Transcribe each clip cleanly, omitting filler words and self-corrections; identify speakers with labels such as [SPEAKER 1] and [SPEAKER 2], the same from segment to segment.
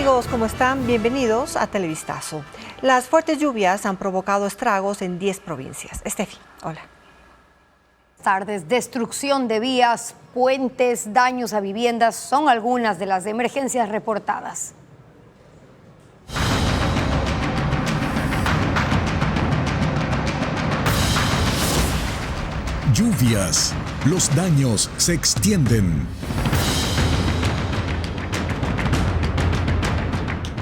[SPEAKER 1] Amigos, ¿cómo están? Bienvenidos a Televistazo. Las fuertes lluvias han provocado estragos en 10 provincias. Estefi, hola.
[SPEAKER 2] Tardes, destrucción de vías, puentes, daños a viviendas son algunas de las emergencias reportadas.
[SPEAKER 3] Lluvias, los daños se extienden.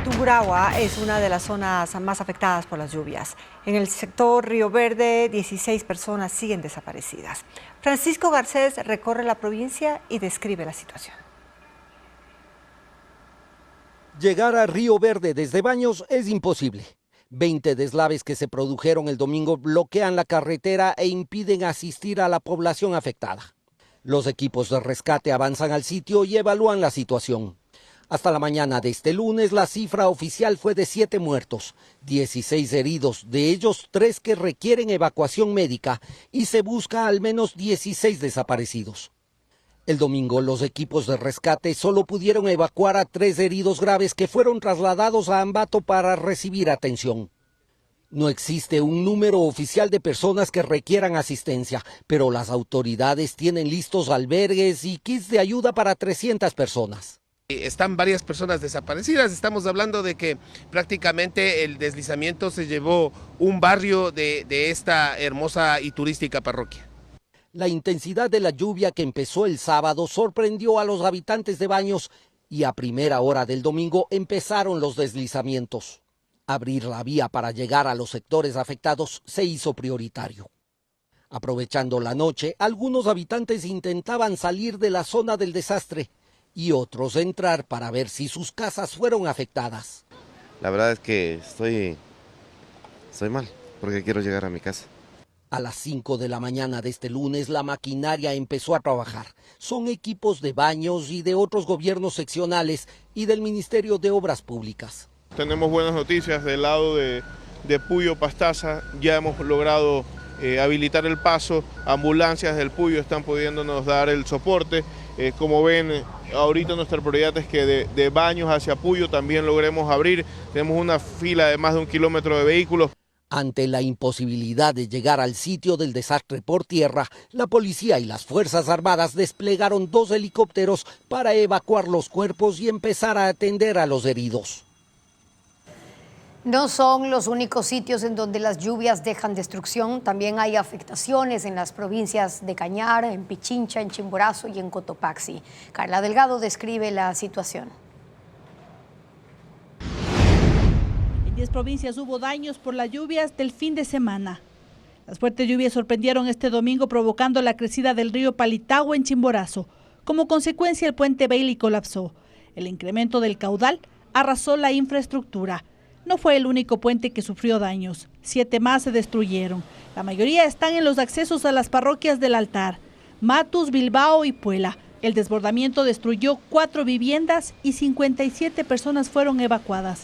[SPEAKER 1] Tungurahua es una de las zonas más afectadas por las lluvias. En el sector Río Verde, 16 personas siguen desaparecidas. Francisco Garcés recorre la provincia y describe la situación.
[SPEAKER 4] Llegar a Río Verde desde Baños es imposible. 20 deslaves que se produjeron el domingo bloquean la carretera e impiden asistir a la población afectada. Los equipos de rescate avanzan al sitio y evalúan la situación. Hasta la mañana de este lunes, la cifra oficial fue de 7 muertos, 16 heridos, de ellos 3 que requieren evacuación médica y se busca al menos 16 desaparecidos. El domingo, los equipos de rescate solo pudieron evacuar a 3 heridos graves que fueron trasladados a Ambato para recibir atención. No existe un número oficial de personas que requieran asistencia, pero las autoridades tienen listos albergues y kits de ayuda para 300 personas.
[SPEAKER 5] Están varias personas desaparecidas, estamos hablando de que prácticamente el deslizamiento se llevó un barrio de esta hermosa y turística parroquia.
[SPEAKER 4] La intensidad de la lluvia que empezó el sábado sorprendió a los habitantes de Baños y a primera hora del domingo empezaron los deslizamientos. Abrir la vía para llegar a los sectores afectados se hizo prioritario. Aprovechando la noche, algunos habitantes intentaban salir de la zona del desastre y otros entrar para ver si sus casas fueron afectadas.
[SPEAKER 6] La verdad es que estoy mal porque quiero llegar a mi casa.
[SPEAKER 4] A las 5 de la mañana de este lunes, la maquinaria empezó a trabajar. Son equipos de Baños y de otros gobiernos seccionales y del Ministerio de Obras Públicas.
[SPEAKER 7] Tenemos buenas noticias del lado de Puyo Pastaza. Ya hemos logrado habilitar el paso. Ambulancias del Puyo están pudiéndonos dar el soporte. Como ven, ahorita nuestra prioridad es que de Baños hacia Puyo también logremos abrir. Tenemos una fila de más de 1 kilómetro de vehículos.
[SPEAKER 4] Ante la imposibilidad de llegar al sitio del desastre por tierra, la policía y las Fuerzas Armadas desplegaron 2 helicópteros para evacuar los cuerpos y empezar a atender a los heridos.
[SPEAKER 2] No son los únicos sitios en donde las lluvias dejan destrucción. También hay afectaciones en las provincias de Cañar, en Pichincha, en Chimborazo y en Cotopaxi. Carla Delgado describe la situación.
[SPEAKER 8] En 10 provincias hubo daños por las lluvias del fin de semana. Las fuertes lluvias sorprendieron este domingo provocando la crecida del río Palitagua en Chimborazo. Como consecuencia, el puente Bailey colapsó. El incremento del caudal arrasó la infraestructura. No fue el único puente que sufrió daños. 7 más se destruyeron. La mayoría están en los accesos a las parroquias del Altar, Matus, Bilbao y Puela. El desbordamiento destruyó 4 viviendas y 57 personas fueron evacuadas.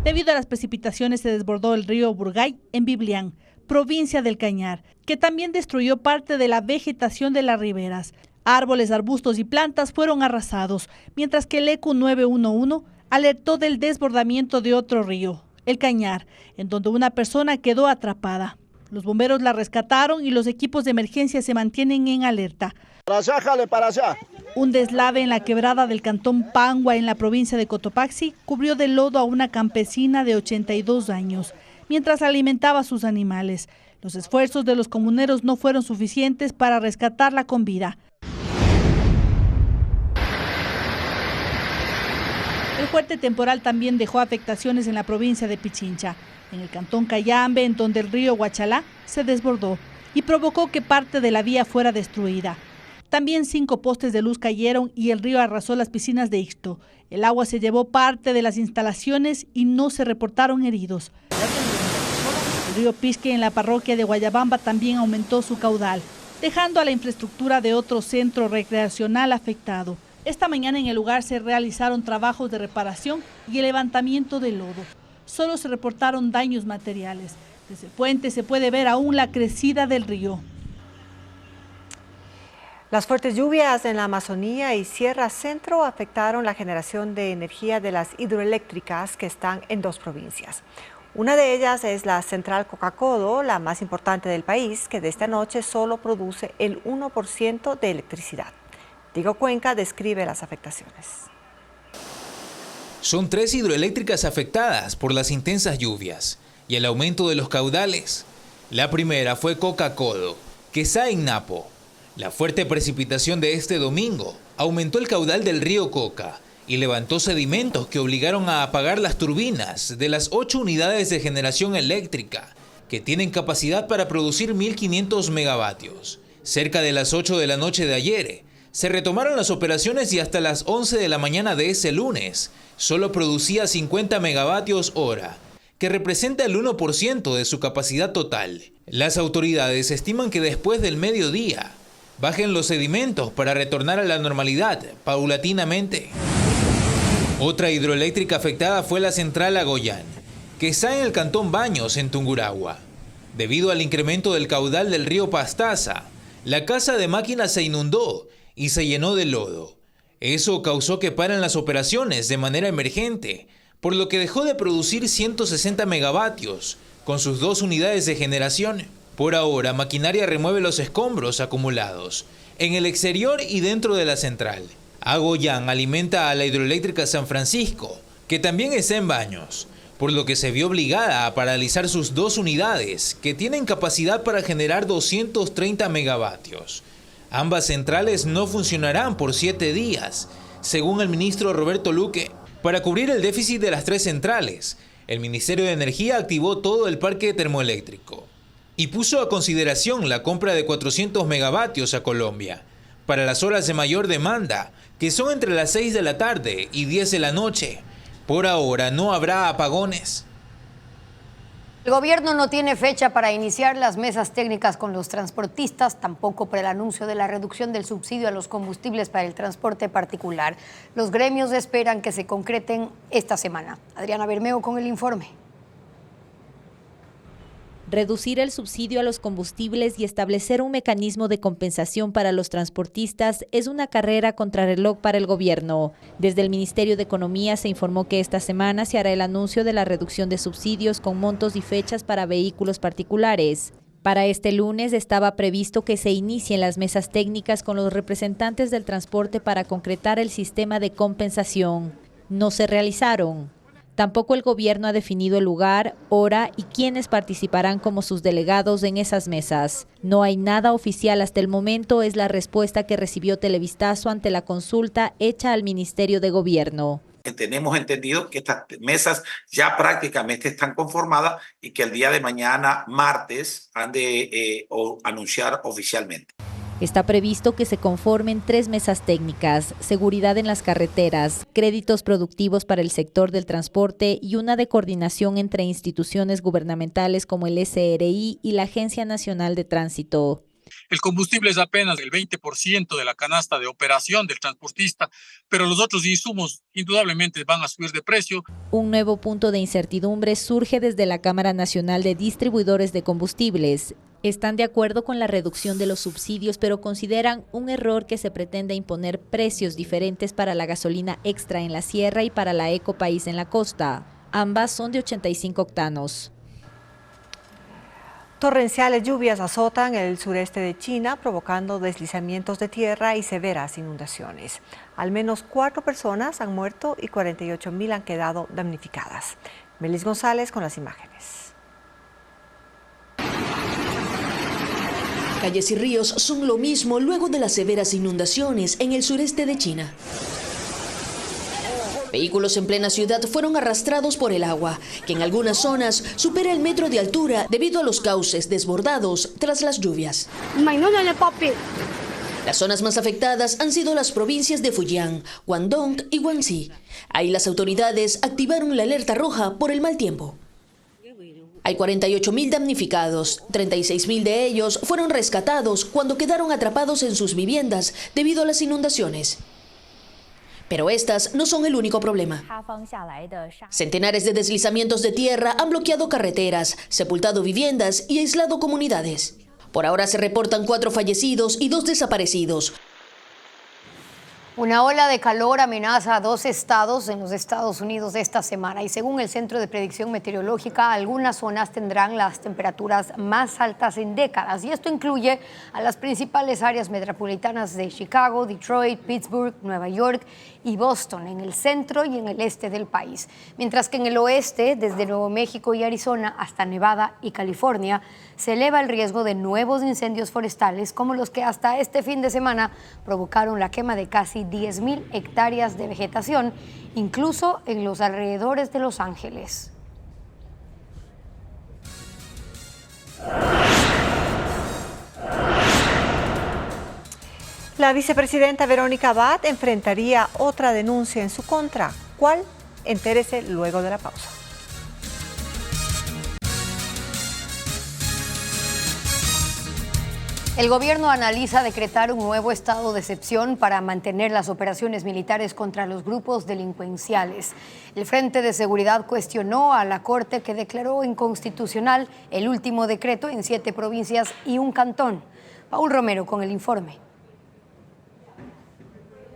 [SPEAKER 8] Debido a las precipitaciones se desbordó el río Burgay en Biblián, provincia del Cañar, que también destruyó parte de la vegetación de las riberas. Árboles, arbustos y plantas fueron arrasados, mientras que el ECU 911 alertó del desbordamiento de otro río, el Cañar, en donde una persona quedó atrapada. Los bomberos la rescataron y los equipos de emergencia se mantienen en alerta.
[SPEAKER 9] Para allá, jale, para allá.
[SPEAKER 8] Un deslave en la quebrada del cantón Pangua, en la provincia de Cotopaxi, cubrió de lodo a una campesina de 82 años, mientras alimentaba a sus animales. Los esfuerzos de los comuneros no fueron suficientes para rescatarla con vida. El fuerte temporal también dejó afectaciones en la provincia de Pichincha, en el cantón Cayambe, en donde el río Huachalá se desbordó y provocó que parte de la vía fuera destruida. También 5 postes de luz cayeron y el río arrasó las piscinas de Ixto. El agua se llevó parte de las instalaciones y no se reportaron heridos. El río Pisque en la parroquia de Guayabamba también aumentó su caudal, dejando a la infraestructura de otro centro recreacional afectado. Esta mañana en el lugar se realizaron trabajos de reparación y el levantamiento de lodo. Solo se reportaron daños materiales. Desde el puente se puede ver aún la crecida del río.
[SPEAKER 1] Las fuertes lluvias en la Amazonía y Sierra Centro afectaron la generación de energía de las hidroeléctricas que están en 2 provincias. Una de ellas es la central Coca-Codo, la más importante del país, que desde anoche solo produce el 1% de electricidad. Diego Cuenca describe las afectaciones.
[SPEAKER 9] Son 3 hidroeléctricas afectadas por las intensas lluvias y el aumento de los caudales. La primera fue Coca-Codo, que está en Napo. La fuerte precipitación de este domingo aumentó el caudal del río Coca y levantó sedimentos que obligaron a apagar las turbinas de las 8 unidades de generación eléctrica, que tienen capacidad para producir 1.500 megavatios. Cerca de las 8 de la noche de ayer, se retomaron las operaciones y hasta las 11 de la mañana de ese lunes, solo producía 50 megavatios hora, que representa el 1% de su capacidad total. Las autoridades estiman que después del mediodía, bajen los sedimentos para retornar a la normalidad paulatinamente. Otra hidroeléctrica afectada fue la central Agoyán, que está en el cantón Baños, en Tungurahua. Debido al incremento del caudal del río Pastaza, la casa de máquinas se inundó y se llenó de lodo. Eso causó que paren las operaciones de manera emergente, por lo que dejó de producir 160 megavatios con sus 2 unidades de generación. Por ahora, maquinaria remueve los escombros acumulados en el exterior y dentro de la central. Agoyán alimenta a la hidroeléctrica San Francisco, que también está en Baños, por lo que se vio obligada a paralizar sus 2 unidades, que tienen capacidad para generar 230 megavatios. Ambas centrales no funcionarán por 7 días, según el ministro Roberto Luque. Para cubrir el déficit de las 3 centrales, el Ministerio de Energía activó todo el parque termoeléctrico y puso a consideración la compra de 400 megavatios a Colombia para las horas de mayor demanda, que son entre las 6 de la tarde y 10 de la noche. Por ahora no habrá apagones.
[SPEAKER 2] El gobierno no tiene fecha para iniciar las mesas técnicas con los transportistas, tampoco para el anuncio de la reducción del subsidio a los combustibles para el transporte particular. Los gremios esperan que se concreten esta semana. Adriana Bermeo con el informe.
[SPEAKER 10] Reducir el subsidio a los combustibles y establecer un mecanismo de compensación para los transportistas es una carrera contrarreloj para el gobierno. Desde el Ministerio de Economía se informó que esta semana se hará el anuncio de la reducción de subsidios con montos y fechas para vehículos particulares. Para este lunes estaba previsto que se inicien las mesas técnicas con los representantes del transporte para concretar el sistema de compensación. No se realizaron. Tampoco el gobierno ha definido el lugar, hora y quiénes participarán como sus delegados en esas mesas. No hay nada oficial hasta el momento, es la respuesta que recibió Televistazo ante la consulta hecha al Ministerio de Gobierno.
[SPEAKER 11] Tenemos entendido que estas mesas ya prácticamente están conformadas y que el día de mañana, martes, han de anunciar oficialmente.
[SPEAKER 10] Está previsto que se conformen 3 mesas técnicas: seguridad en las carreteras, créditos productivos para el sector del transporte y una de coordinación entre instituciones gubernamentales como el SRI y la Agencia Nacional de Tránsito.
[SPEAKER 12] El combustible es apenas el 20% de la canasta de operación del transportista, pero los otros insumos indudablemente van a subir de precio.
[SPEAKER 10] Un nuevo punto de incertidumbre surge desde la Cámara Nacional de Distribuidores de Combustibles. Están de acuerdo con la reducción de los subsidios, pero consideran un error que se pretenda imponer precios diferentes para la gasolina extra en la sierra y para la Ecopaís en la costa. Ambas son de 85 octanos.
[SPEAKER 1] Torrenciales lluvias azotan el sureste de China, provocando deslizamientos de tierra y severas inundaciones. Al menos 4 personas han muerto y 48.000 han quedado damnificadas. Melis González con las imágenes.
[SPEAKER 13] Calles y ríos son lo mismo luego de las severas inundaciones en el sureste de China. Vehículos en plena ciudad fueron arrastrados por el agua, que en algunas zonas supera el metro de altura debido a los cauces desbordados tras las lluvias. Las zonas más afectadas han sido las provincias de Fujian, Guangdong y Guangxi. Ahí las autoridades activaron la alerta roja por el mal tiempo. Hay 48.000 damnificados, 36.000 de ellos fueron rescatados cuando quedaron atrapados en sus viviendas debido a las inundaciones. Pero estas no son el único problema. Centenares de deslizamientos de tierra han bloqueado carreteras, sepultado viviendas y aislado comunidades. Por ahora se reportan 4 fallecidos y 2 desaparecidos.
[SPEAKER 2] Una ola de calor amenaza a 2 estados en los Estados Unidos esta semana y según el Centro de Predicción Meteorológica, algunas zonas tendrán las temperaturas más altas en décadas y esto incluye a las principales áreas metropolitanas de Chicago, Detroit, Pittsburgh, Nueva York y Boston, en el centro y en el este del país. Mientras que en el oeste, desde Nuevo México y Arizona hasta Nevada y California, se eleva el riesgo de nuevos incendios forestales como los que hasta este fin de semana provocaron la quema de casi 10,000 hectáreas de vegetación, incluso en los alrededores de Los Ángeles.
[SPEAKER 1] La vicepresidenta Verónica Abad enfrentaría otra denuncia en su contra. ¿Cuál? Entérese luego de la pausa.
[SPEAKER 2] El gobierno analiza decretar un nuevo estado de excepción para mantener las operaciones militares contra los grupos delincuenciales. El Frente de Seguridad cuestionó a la Corte que declaró inconstitucional el último decreto en 7 provincias y un cantón. Paul Romero con el informe.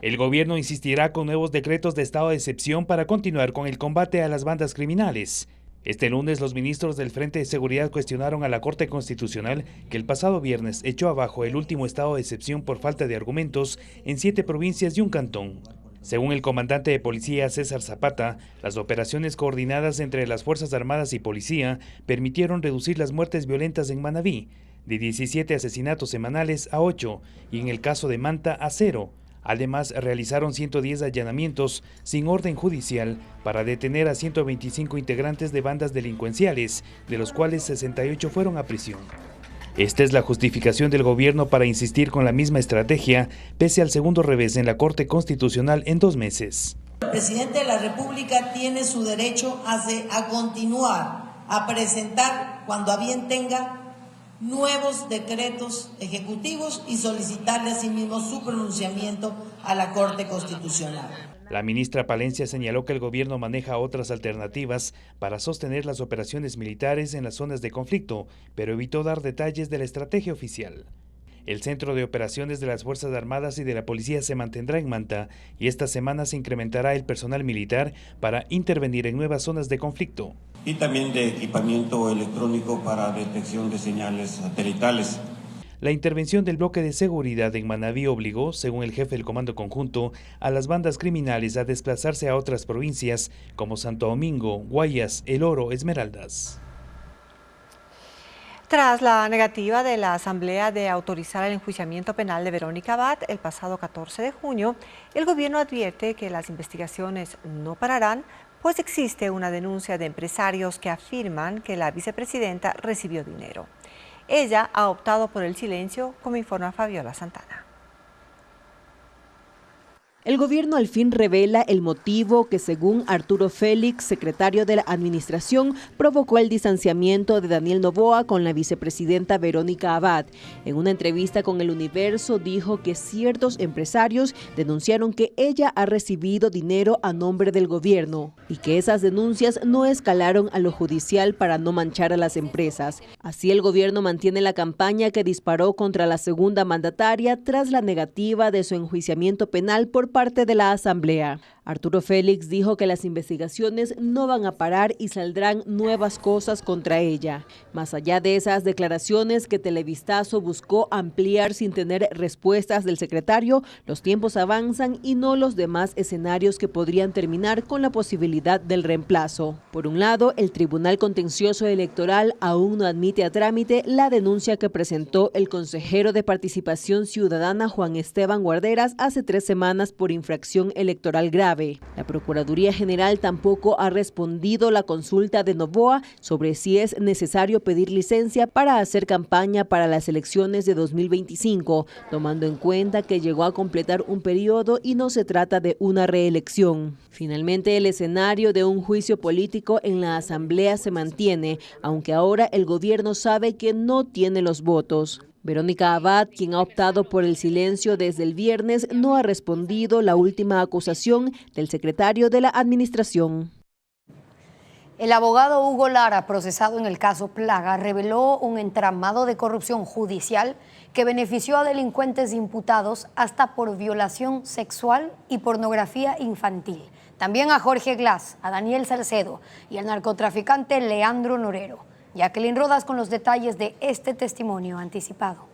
[SPEAKER 14] El gobierno insistirá con nuevos decretos de estado de excepción para continuar con el combate a las bandas criminales. Este lunes, los ministros del Frente de Seguridad cuestionaron a la Corte Constitucional que el pasado viernes echó abajo el último estado de excepción por falta de argumentos en 7 provincias y un cantón. Según el comandante de policía César Zapata, las operaciones coordinadas entre las Fuerzas Armadas y Policía permitieron reducir las muertes violentas en Manabí, de 17 asesinatos semanales a 8, y en el caso de Manta a 0. Además, realizaron 110 allanamientos sin orden judicial para detener a 125 integrantes de bandas delincuenciales, de los cuales 68 fueron a prisión. Esta es la justificación del gobierno para insistir con la misma estrategia, pese al segundo revés en la Corte Constitucional en 2 meses.
[SPEAKER 15] El presidente de la República tiene su derecho a continuar, a presentar, cuando a bien tenga, nuevos decretos ejecutivos y solicitarle asimismo su pronunciamiento a la Corte Constitucional.
[SPEAKER 14] La ministra Palencia señaló que el gobierno maneja otras alternativas para sostener las operaciones militares en las zonas de conflicto, pero evitó dar detalles de la estrategia oficial. El Centro de Operaciones de las Fuerzas Armadas y de la Policía se mantendrá en Manta y esta semana se incrementará el personal militar para intervenir en nuevas zonas de conflicto.
[SPEAKER 16] Y también de equipamiento electrónico para detección de señales satelitales.
[SPEAKER 14] La intervención del bloque de seguridad en Manabí obligó, según el jefe del Comando Conjunto, a las bandas criminales a desplazarse a otras provincias como Santo Domingo, Guayas, El Oro, Esmeraldas.
[SPEAKER 1] Tras la negativa de la Asamblea de autorizar el enjuiciamiento penal de Verónica Abad el pasado 14 de junio, el gobierno advierte que las investigaciones no pararán, pues existe una denuncia de empresarios que afirman que la vicepresidenta recibió dinero. Ella ha optado por el silencio, como informa Fabiola Santana.
[SPEAKER 17] El gobierno al fin revela el motivo que, según Arturo Félix, secretario de la Administración, provocó el distanciamiento de Daniel Noboa con la vicepresidenta Verónica Abad. En una entrevista con El Universo dijo que ciertos empresarios denunciaron que ella ha recibido dinero a nombre del gobierno y que esas denuncias no escalaron a lo judicial para no manchar a las empresas. Así, el gobierno mantiene la campaña que disparó contra la segunda mandataria tras la negativa de su enjuiciamiento penal por parte de la Asamblea. Arturo Félix dijo que las investigaciones no van a parar y saldrán nuevas cosas contra ella. Más allá de esas declaraciones que Televistazo buscó ampliar sin tener respuestas del secretario, los tiempos avanzan y no los demás escenarios que podrían terminar con la posibilidad del reemplazo. Por un lado, el Tribunal Contencioso Electoral aún no admite a trámite la denuncia que presentó el consejero de Participación Ciudadana Juan Esteban Guarderas hace 3 semanas por infracción electoral grave. La Procuraduría General tampoco ha respondido la consulta de Noboa sobre si es necesario pedir licencia para hacer campaña para las elecciones de 2025, tomando en cuenta que llegó a completar un periodo y no se trata de una reelección. Finalmente, el escenario de un juicio político en la Asamblea se mantiene, aunque ahora el gobierno sabe que no tiene los votos. Verónica Abad, quien ha optado por el silencio desde el viernes, no ha respondido la última acusación del secretario de la Administración.
[SPEAKER 2] El abogado Hugo Lara, procesado en el caso Plaga, reveló un entramado de corrupción judicial que benefició a delincuentes imputados hasta por violación sexual y pornografía infantil. También a Jorge Glass, a Daniel Salcedo y al narcotraficante Leandro Norero. Jacqueline Rodas con los detalles de este testimonio anticipado.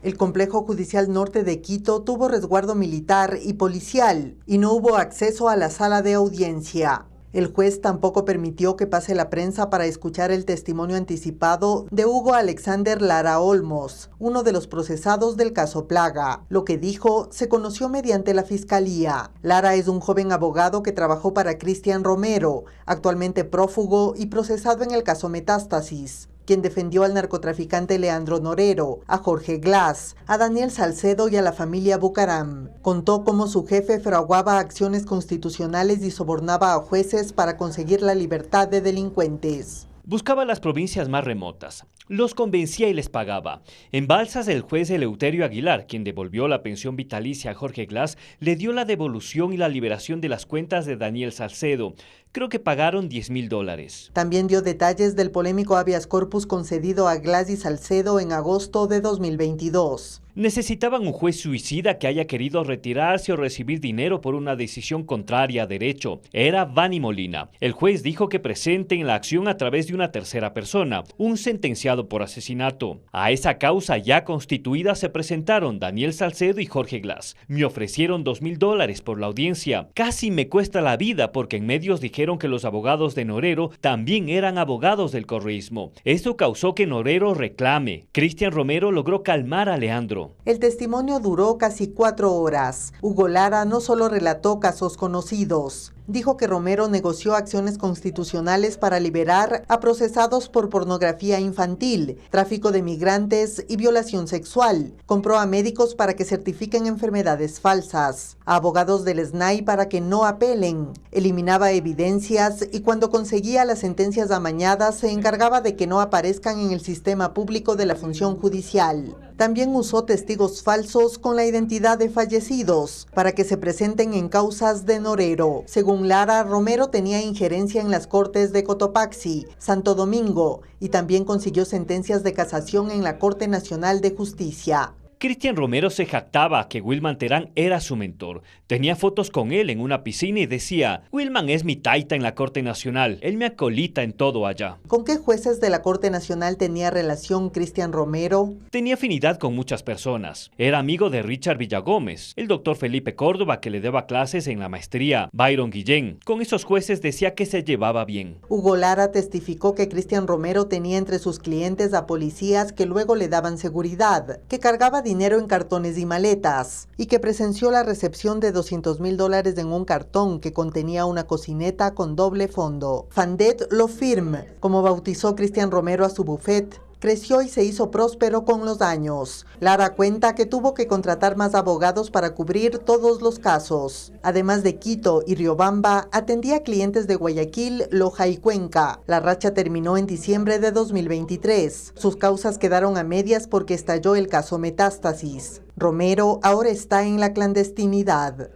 [SPEAKER 18] El complejo judicial norte de Quito tuvo resguardo militar y policial y no hubo acceso a la sala de audiencia. El juez tampoco permitió que pase la prensa para escuchar el testimonio anticipado de Hugo Alexander Lara Olmos, uno de los procesados del caso Plaga. Lo que dijo se conoció mediante la fiscalía. Lara es un joven abogado que trabajó para Cristian Romero, actualmente prófugo y procesado en el caso Metástasis, quien defendió al narcotraficante Leandro Norero, a Jorge Glass, a Daniel Salcedo y a la familia Bucaram. Contó cómo su jefe fraguaba acciones constitucionales y sobornaba a jueces para conseguir la libertad de delincuentes.
[SPEAKER 19] Buscaba las provincias más remotas, los convencía y les pagaba. En Balsas, el juez Eleuterio Aguilar, quien devolvió la pensión vitalicia a Jorge Glass, le dio la devolución y la liberación de las cuentas de Daniel Salcedo. Creo que pagaron $10,000.
[SPEAKER 18] También dio detalles del polémico habeas corpus concedido a Glass y Salcedo en agosto de 2022.
[SPEAKER 19] Necesitaban un juez suicida que haya querido retirarse o recibir dinero por una decisión contraria a derecho. Era Vani Molina. El juez dijo que presenten la acción a través de una tercera persona, un sentenciado por asesinato. A esa causa ya constituida se presentaron Daniel Salcedo y Jorge Glass. Me ofrecieron $2,000 por la audiencia. Casi me cuesta la vida porque en medios dijeron que los abogados de Norero también eran abogados del correísmo. Esto causó que Norero reclame. Cristian Romero logró calmar a Leandro.
[SPEAKER 18] El testimonio duró casi 4 horas. Hugo Lara no solo relató casos conocidos. Dijo que Romero negoció acciones constitucionales para liberar a procesados por pornografía infantil, tráfico de migrantes y violación sexual. Compró a médicos para que certifiquen enfermedades falsas, a abogados del SNAI para que no apelen. Eliminaba evidencias y cuando conseguía las sentencias amañadas se encargaba de que no aparezcan en el sistema público de la función judicial. También usó testigos falsos con la identidad de fallecidos para que se presenten en causas de Norero. Según Lara, Romero tenía injerencia en las cortes de Cotopaxi, Santo Domingo y también consiguió sentencias de casación en la Corte Nacional de Justicia.
[SPEAKER 19] Cristian Romero se jactaba que Wilman Terán era su mentor. Tenía fotos con él en una piscina y decía: Wilman es mi taita en la Corte Nacional, él me acolita en todo allá.
[SPEAKER 18] ¿Con qué jueces de la Corte Nacional tenía relación Cristian Romero?
[SPEAKER 19] Tenía afinidad con muchas personas. Era amigo de Richard Villagómez, el doctor Felipe Córdoba que le daba clases en la maestría, Byron Guillén. Con esos jueces decía que se llevaba bien.
[SPEAKER 18] Hugo Lara testificó que Cristian Romero tenía entre sus clientes a policías que luego le daban seguridad, que cargaba dinero en cartones y maletas, y que presenció la recepción de $200,000 en un cartón que contenía una cocineta con doble fondo. Fandet lo firme, como bautizó Cristian Romero a su buffet, creció y se hizo próspero con los años. Lara cuenta que tuvo que contratar más abogados para cubrir todos los casos. Además de Quito y Riobamba, atendía clientes de Guayaquil, Loja y Cuenca. La racha terminó en diciembre de 2023. Sus causas quedaron a medias porque estalló el caso Metástasis. Romero ahora está en la clandestinidad.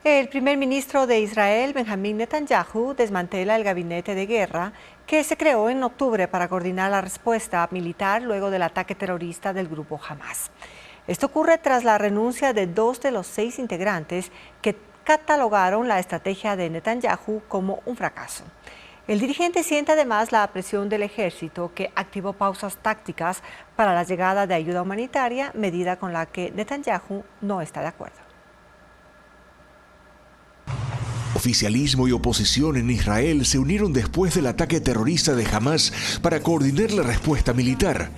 [SPEAKER 1] El primer ministro de Israel, Benjamín Netanyahu, desmantela el gabinete de guerra que se creó en octubre para coordinar la respuesta militar luego del ataque terrorista del grupo Hamas. Esto ocurre tras la renuncia de 2 de los 6 integrantes que catalogaron la estrategia de Netanyahu como un fracaso. El dirigente siente además la presión del ejército, que activó pausas tácticas para la llegada de ayuda humanitaria, medida con la que Netanyahu no está de acuerdo.
[SPEAKER 20] Oficialismo y oposición en Israel se unieron después del ataque terrorista de Hamas para coordinar la respuesta militar.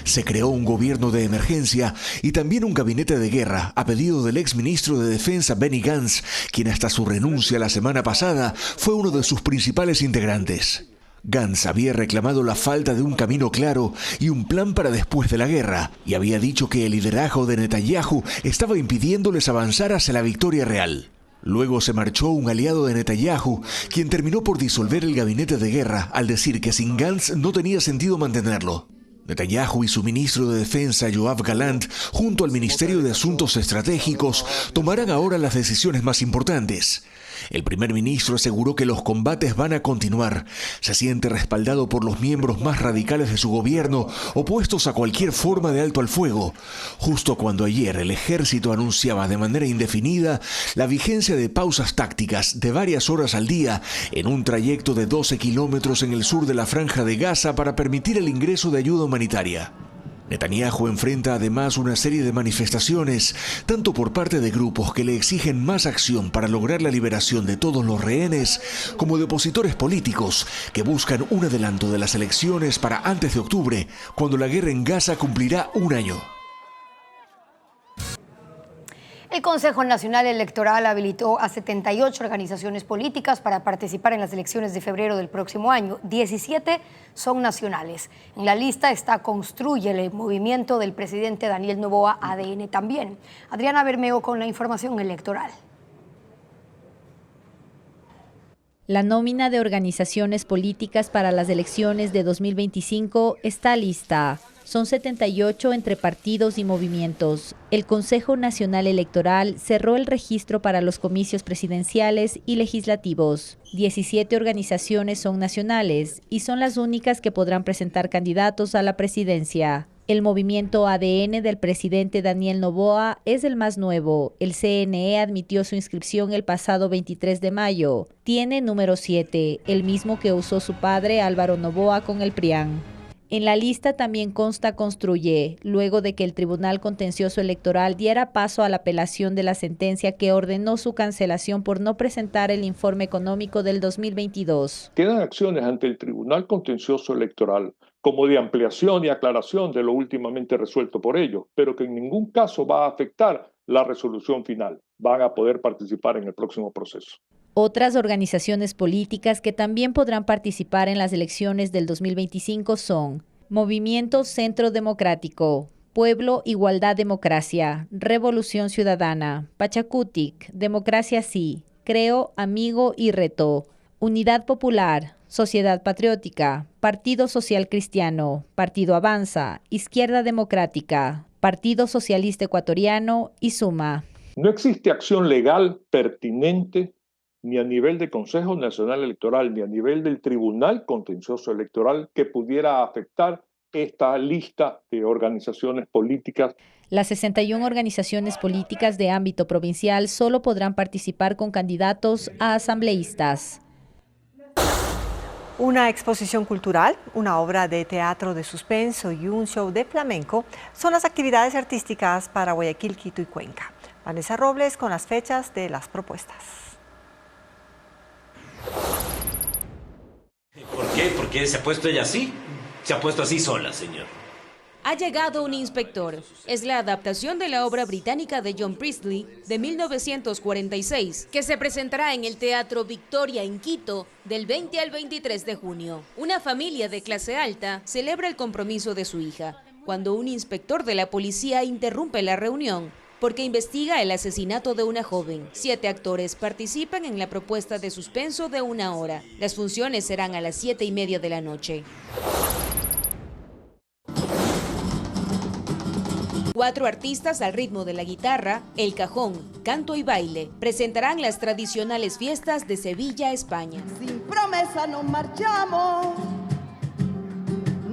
[SPEAKER 20] Se creó un gobierno de emergencia y también un gabinete de guerra a pedido del exministro de Defensa Benny Gantz, quien hasta su renuncia la semana pasada fue uno de sus principales integrantes. Gantz había reclamado la falta de un camino claro y un plan para después de la guerra, y había dicho que el liderazgo de Netanyahu estaba impidiéndoles avanzar hacia la victoria real. Luego se marchó un aliado de Netanyahu, quien terminó por disolver el gabinete de guerra al decir que sin Gantz no tenía sentido mantenerlo. Netanyahu y su ministro de Defensa, Yoav Gallant, junto al Ministerio de Asuntos Estratégicos, tomarán ahora las decisiones más importantes. El primer ministro aseguró que los combates van a continuar. Se siente respaldado por los miembros más radicales de su gobierno, opuestos a cualquier forma de alto al fuego, justo cuando ayer el ejército anunciaba de manera indefinida la vigencia de pausas tácticas de varias horas al día en un trayecto de 12 kilómetros en el sur de la Franja de Gaza para permitir el ingreso de ayuda humanitaria. Netanyahu enfrenta además una serie de manifestaciones, tanto por parte de grupos que le exigen más acción para lograr la liberación de todos los rehenes, como de opositores políticos que buscan un adelanto de las elecciones para antes de octubre, cuando la guerra en Gaza cumplirá un año.
[SPEAKER 2] El Consejo Nacional Electoral habilitó a 78 organizaciones políticas para participar en las elecciones de febrero del próximo año. 17 son nacionales. En la lista está Construye, el movimiento del presidente Daniel Noboa, ADN también. Adriana Bermeo con la información electoral.
[SPEAKER 10] La nómina de organizaciones políticas para las elecciones de 2025 está lista. Son 78 entre partidos y movimientos. El Consejo Nacional Electoral cerró el registro para los comicios presidenciales y legislativos. 17 organizaciones son nacionales y son las únicas que podrán presentar candidatos a la presidencia. El movimiento ADN del presidente Daniel Noboa es el más nuevo. El CNE admitió su inscripción el pasado 23 de mayo. Tiene número 7, el mismo que usó su padre Álvaro Noboa con el PRIAN. En la lista también consta Construye, luego de que el Tribunal Contencioso Electoral diera paso a la apelación de la sentencia que ordenó su cancelación por no presentar el informe económico del 2022.
[SPEAKER 21] Quedan acciones ante el Tribunal Contencioso Electoral como de ampliación y aclaración de lo últimamente resuelto por ellos, pero que en ningún caso va a afectar la resolución final. Van a poder participar en el próximo proceso.
[SPEAKER 10] Otras organizaciones políticas que también podrán participar en las elecciones del 2025 son Movimiento Centro Democrático, Pueblo, Igualdad, Democracia, Revolución Ciudadana, Pachacutic, Democracia Sí, Creo, Amigo y Reto, Unidad Popular, Sociedad Patriótica, Partido Social Cristiano, Partido Avanza, Izquierda Democrática, Partido Socialista Ecuatoriano y Suma.
[SPEAKER 21] No existe acción legal pertinente ni a nivel del Consejo Nacional Electoral, ni a nivel del Tribunal Contencioso Electoral que pudiera afectar esta lista de organizaciones políticas.
[SPEAKER 10] Las 61 organizaciones políticas de ámbito provincial solo podrán participar con candidatos a asambleístas.
[SPEAKER 1] Una exposición cultural, una obra de teatro de suspenso y un show de flamenco son las actividades artísticas para Guayaquil, Quito y Cuenca. Vanessa Robles con las fechas de las propuestas.
[SPEAKER 22] ¿Por qué? ¿Por qué se ha puesto ella así? Se ha puesto así sola, señor.
[SPEAKER 23] Ha llegado un inspector. Es la adaptación de la obra británica de John Priestley de 1946, que se presentará en el Teatro Victoria en Quito del 20 al 23 de junio. Una familia de clase alta celebra el compromiso de su hija, cuando un inspector de la policía interrumpe la reunión porque investiga el asesinato de una joven. 7 actores participan en la propuesta de suspenso de 1 hora. Las funciones serán a las 7:30 de la noche. 4 artistas al ritmo de la guitarra, el cajón, canto y baile presentarán las tradicionales fiestas de Sevilla, España.
[SPEAKER 24] Sin promesa nos marchamos,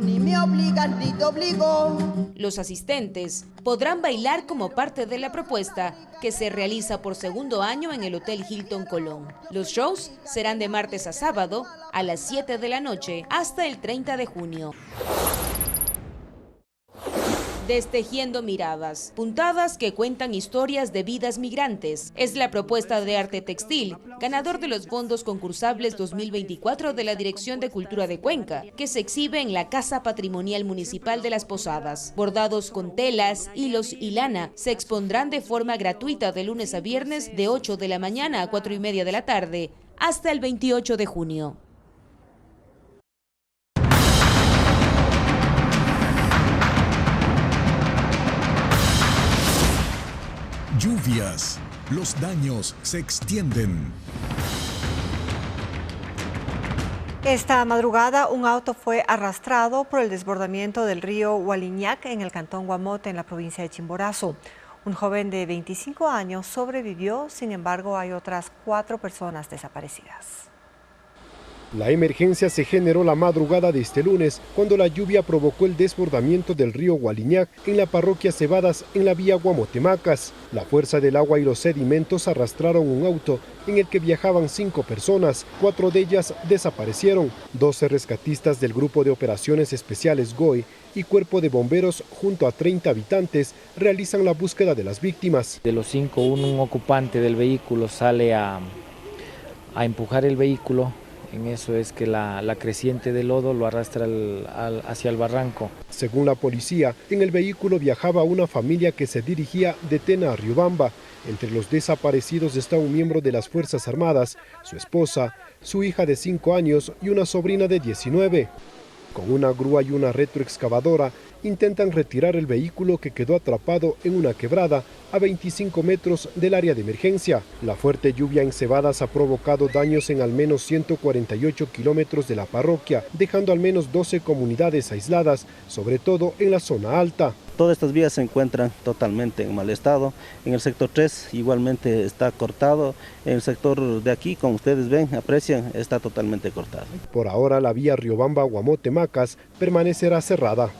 [SPEAKER 24] ni me obligan ni te obligo.
[SPEAKER 23] Los asistentes podrán bailar como parte de la propuesta que se realiza por 2º año en el Hotel Hilton Colón. Los shows serán de martes a sábado a las 7 de la noche hasta el 30 de junio. Destejiendo miradas, puntadas que cuentan historias de vidas migrantes. Es la propuesta de arte textil, ganador de los fondos concursables 2024 de la Dirección de Cultura de Cuenca, que se exhibe en la Casa Patrimonial Municipal de Las Posadas. Bordados con telas, hilos y lana se expondrán de forma gratuita de lunes a viernes de 8 de la mañana a 4:30 de la tarde hasta el 28 de junio.
[SPEAKER 3] Lluvias. Los daños se extienden.
[SPEAKER 1] Esta madrugada, un auto fue arrastrado por el desbordamiento del río Hualiñac en el cantón Guamote, en la provincia de Chimborazo. Un joven de 25 años sobrevivió, sin embargo, hay otras 4 personas desaparecidas.
[SPEAKER 4] La emergencia se generó la madrugada de este lunes, cuando la lluvia provocó el desbordamiento del río Hualiñac en la parroquia Cebadas, en la vía Guamotemacas. La fuerza del agua y los sedimentos arrastraron un auto en el que viajaban 5 personas, 4 de ellas desaparecieron. 12 rescatistas del Grupo de Operaciones Especiales GOI y Cuerpo de Bomberos, junto a 30 habitantes, realizan la búsqueda de las víctimas.
[SPEAKER 5] De los 5, un ocupante del vehículo sale a empujar el vehículo. En eso es que la creciente de lodo lo arrastra hacia el barranco.
[SPEAKER 4] Según la policía, en el vehículo viajaba una familia que se dirigía de Tena a Riobamba. Entre los desaparecidos está un miembro de las Fuerzas Armadas, su esposa, su hija de 5 años y una sobrina de 19. Con una grúa y una retroexcavadora, intentan retirar el vehículo que quedó atrapado en una quebrada a 25 metros del área de emergencia. La fuerte lluvia en Cebadas ha provocado daños en al menos 148 kilómetros de la parroquia, dejando al menos 12 comunidades aisladas, sobre todo en la zona alta.
[SPEAKER 6] Todas estas vías se encuentran totalmente en mal estado. En el sector 3 igualmente está cortado. En el sector de aquí, como ustedes ven, aprecian, está totalmente cortado.
[SPEAKER 4] Por ahora la vía Riobamba-Guamotemacas permanecerá cerrada.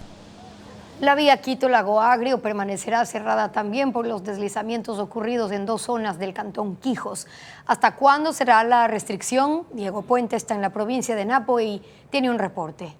[SPEAKER 2] La vía Quito-Lago Agrio permanecerá cerrada también por los deslizamientos ocurridos en 2 zonas del cantón Quijos. ¿Hasta cuándo será la restricción? Diego Puente está en la provincia de Napo y tiene un reporte.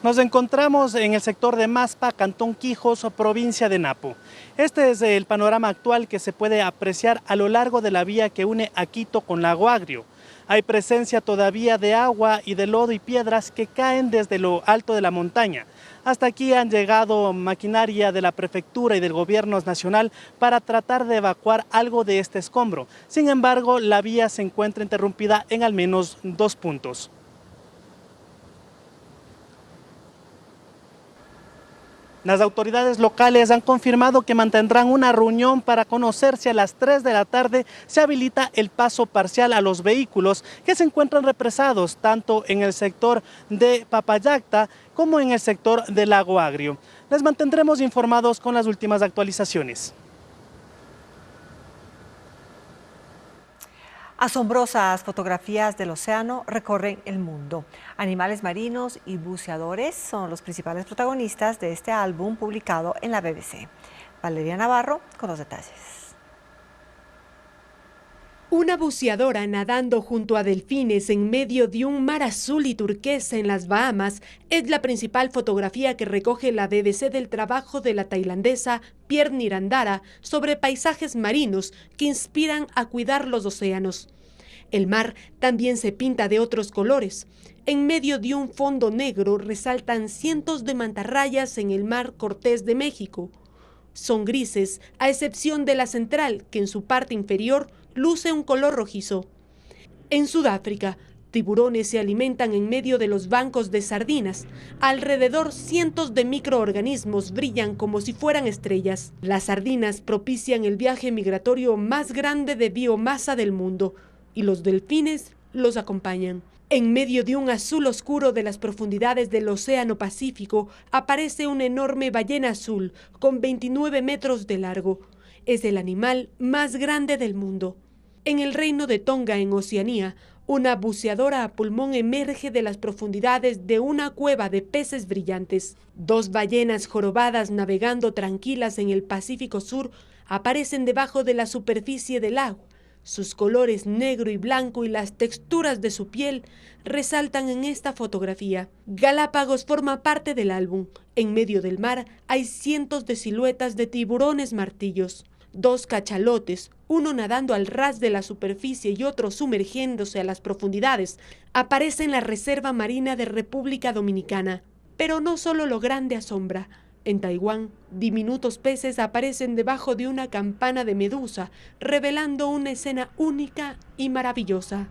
[SPEAKER 7] Nos encontramos en el sector de Maspa, cantón Quijos, provincia de Napo. Este es el panorama actual que se puede apreciar a lo largo de la vía que une a Quito con Lago Agrio. Hay presencia todavía de agua y de lodo y piedras que caen desde lo alto de la montaña. Hasta aquí han llegado maquinaria de la prefectura y del gobierno nacional para tratar de evacuar algo de este escombro. Sin embargo, la vía se encuentra interrumpida en al menos 2 puntos. Las autoridades locales han confirmado que mantendrán una reunión para conocer si a las 3 de la tarde se habilita el paso parcial a los vehículos que se encuentran represados tanto en el sector de Papayacta como en el sector del Lago Agrio. Les mantendremos informados con las últimas actualizaciones.
[SPEAKER 1] Asombrosas fotografías del océano recorren el mundo. Animales marinos y buceadores son los principales protagonistas de este álbum publicado en la BBC. Valeria Navarro con los detalles.
[SPEAKER 25] Una buceadora nadando junto a delfines en medio de un mar azul y turquesa en las Bahamas es la principal fotografía que recoge la BBC del trabajo de la tailandesa Pierre Nirandara sobre paisajes marinos que inspiran a cuidar los océanos. El mar también se pinta de otros colores. En medio de un fondo negro resaltan cientos de mantarrayas en el mar Cortés de México. Son grises, a excepción de la central, que en su parte inferior luce un color rojizo. En Sudáfrica, tiburones se alimentan en medio de los bancos de sardinas. Alrededor, cientos de microorganismos brillan como si fueran estrellas. Las sardinas propician el viaje migratorio más grande de biomasa del mundo y los delfines los acompañan. En medio de un azul oscuro de las profundidades del Océano Pacífico aparece una enorme ballena azul con 29 metros de largo. Es el animal más grande del mundo. En el reino de Tonga, en Oceanía, una buceadora a pulmón emerge de las profundidades de una cueva de peces brillantes. 2 ballenas jorobadas navegando tranquilas en el Pacífico Sur aparecen debajo de la superficie del agua. Sus colores negro y blanco y las texturas de su piel resaltan en esta fotografía. Galápagos forma parte del álbum. En medio del mar hay cientos de siluetas de tiburones martillos. 2 cachalotes, uno nadando al ras de la superficie y otro sumergiéndose a las profundidades, aparecen en la Reserva Marina de República Dominicana. Pero no solo lo grande asombra. En Taiwán, diminutos peces aparecen debajo de una campana de medusa, revelando una escena única y maravillosa.